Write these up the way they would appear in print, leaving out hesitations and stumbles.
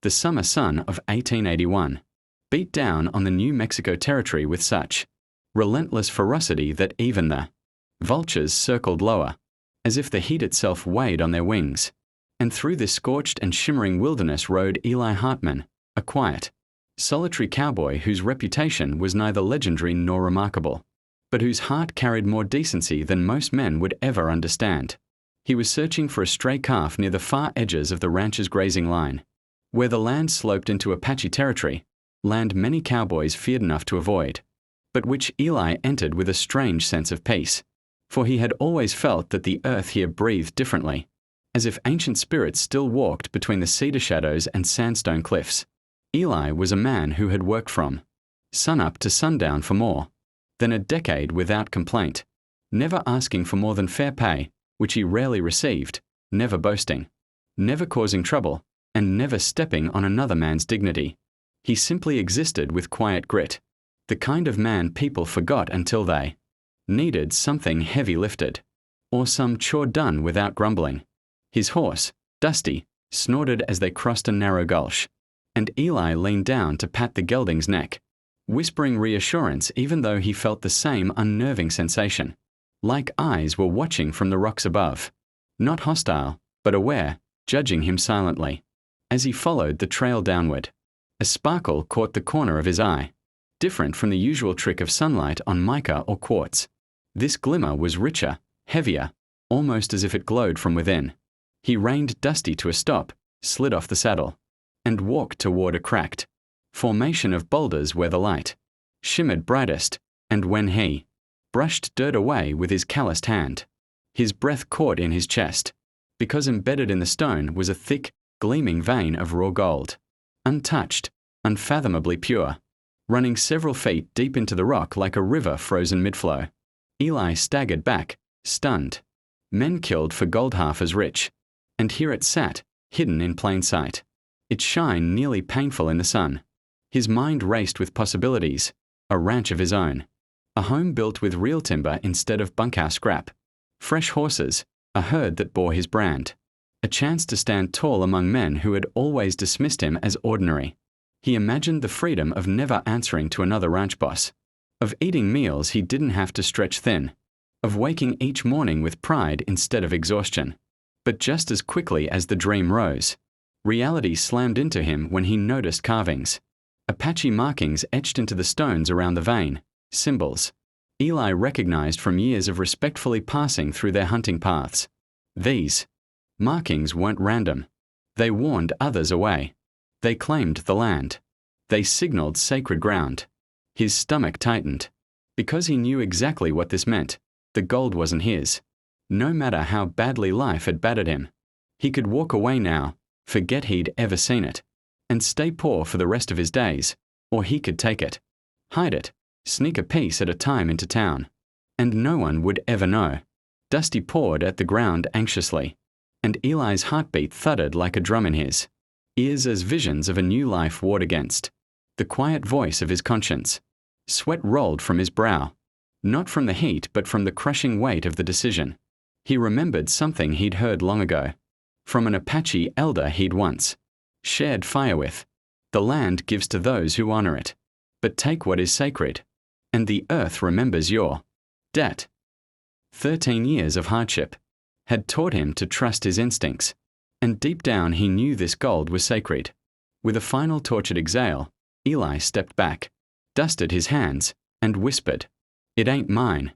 the summer sun of 1881, beat down on the New Mexico territory with such relentless ferocity that even the vultures circled lower, as if the heat itself weighed on their wings. And through this scorched and shimmering wilderness rode Eli Hartman, a quiet, solitary cowboy whose reputation was neither legendary nor remarkable, but whose heart carried more decency than most men would ever understand. He was searching for a stray calf near the far edges of the ranch's grazing line, where the land sloped into Apache territory, land many cowboys feared enough to avoid, but which Eli entered with a strange sense of peace, for he had always felt that the earth here breathed differently, as if ancient spirits still walked between the cedar shadows and sandstone cliffs. Eli was a man who had worked from sunup to sundown for more than a decade without complaint, never asking for more than fair pay, which he rarely received, never boasting, never causing trouble, and never stepping on another man's dignity. He simply existed with quiet grit, the kind of man people forgot until they needed something heavy lifted, or some chore done without grumbling. His horse, Dusty, snorted as they crossed a narrow gulch, and Eli leaned down to pat the gelding's neck, whispering reassurance even though he felt the same unnerving sensation, like eyes were watching from the rocks above, not hostile, but aware, judging him silently. As he followed the trail downward, a sparkle caught the corner of his eye, different from the usual trick of sunlight on mica or quartz. This glimmer was richer, heavier, almost as if it glowed from within. He reined Dusty to a stop, slid off the saddle, and walked toward a cracked formation of boulders where the light shimmered brightest, and when he brushed dirt away with his calloused hand, his breath caught in his chest, because embedded in the stone was a thick, gleaming vein of raw gold, untouched, unfathomably pure, running several feet deep into the rock like a river frozen mid-flow. Eli staggered back, stunned. Men killed for gold half as rich, and here it sat, hidden in plain sight, its shine nearly painful in the sun. His mind raced with possibilities, a ranch of his own, a home built with real timber instead of bunkhouse scrap, fresh horses, a herd that bore his brand, a chance to stand tall among men who had always dismissed him as ordinary. He imagined the freedom of never answering to another ranch boss, of eating meals he didn't have to stretch thin, of waking each morning with pride instead of exhaustion. But just as quickly as the dream rose, reality slammed into him when he noticed carvings, Apache markings etched into the stones around the vein, symbols Eli recognized from years of respectfully passing through their hunting paths. These markings weren't random. They warned others away. They claimed the land. They signaled sacred ground. His stomach tightened, because he knew exactly what this meant. The gold wasn't his. No matter how badly life had battered him, he could walk away now, forget he'd ever seen it, and stay poor for the rest of his days, or he could take it, hide it, sneak a piece at a time into town, and no one would ever know. Dusty pawed at the ground anxiously, and Eli's heartbeat thudded like a drum in his ears as visions of a new life warred against the quiet voice of his conscience. Sweat rolled from his brow, not from the heat but from the crushing weight of the decision. He remembered something he'd heard long ago, from an Apache elder he'd once shared fire with. The land gives to those who honor it, but take what is sacred, and the earth remembers your debt. 13 years of hardship had taught him to trust his instincts, and deep down he knew this gold was sacred. With a final tortured exhale, Eli stepped back, dusted his hands, and whispered, "It ain't mine."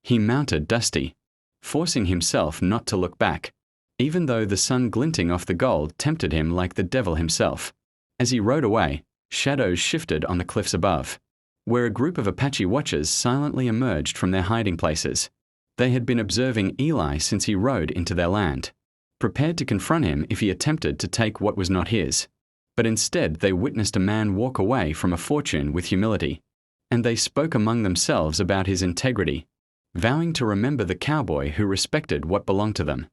He mounted Dusty, forcing himself not to look back, even though the sun glinting off the gold tempted him like the devil himself. As he rode away, shadows shifted on the cliffs above, where a group of Apache watchers silently emerged from their hiding places. They had been observing Eli since he rode into their land, prepared to confront him if he attempted to take what was not his. But instead they witnessed a man walk away from a fortune with humility, and they spoke among themselves about his integrity, vowing to remember the cowboy who respected what belonged to them.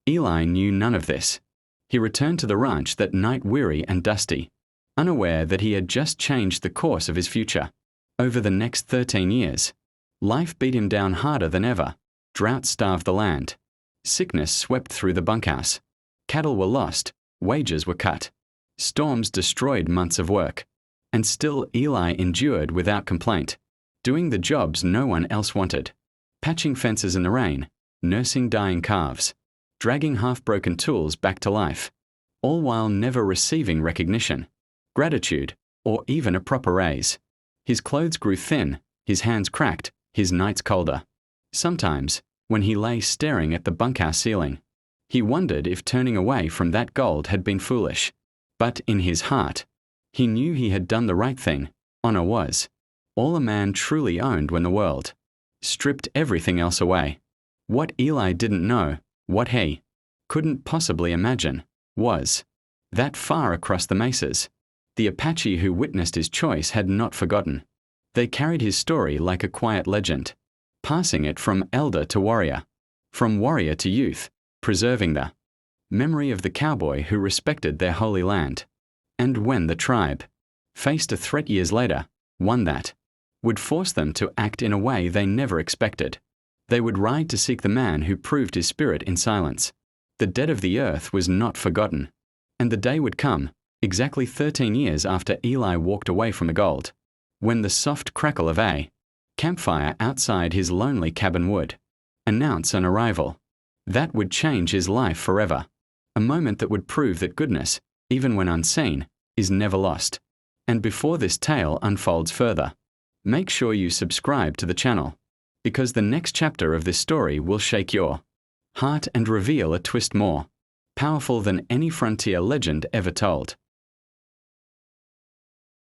Eli knew none of this. He returned to the ranch that night weary and dusty, unaware that he had just changed the course of his future. Over the next 13 years, life beat him down harder than ever. Drought starved the land. Sickness swept through the bunkhouse. Cattle were lost. Wages were cut. Storms destroyed months of work. And still Eli endured without complaint, doing the jobs no one else wanted. Patching fences in the rain, nursing dying calves, dragging half-broken tools back to life, all while never receiving recognition, gratitude, or even a proper raise. His clothes grew thin, his hands cracked, his nights colder. Sometimes, when he lay staring at the bunkhouse ceiling, he wondered if turning away from that gold had been foolish. But in his heart, he knew he had done the right thing. Honor was all a man truly owned when the world stripped everything else away. What Eli didn't know, what he couldn't possibly imagine, was that far across the mesas, the Apache who witnessed his choice had not forgotten. They carried his story like a quiet legend, passing it from elder to warrior, from warrior to youth, preserving the memory of the cowboy who respected their holy land. And when the tribe faced a threat years later, one that would force them to act in a way they never expected, they would ride to seek the man who proved his spirit in silence. The dead of the earth was not forgotten, and the day would come, exactly 13 years after Eli walked away from the gold, when the soft crackle of a campfire outside his lonely cabin would announce an arrival that would change his life forever, a moment that would prove that goodness, even when unseen, is never lost. And before this tale unfolds further, make sure you subscribe to the channel, because the next chapter of this story will shake your heart and reveal a twist more powerful than any frontier legend ever told.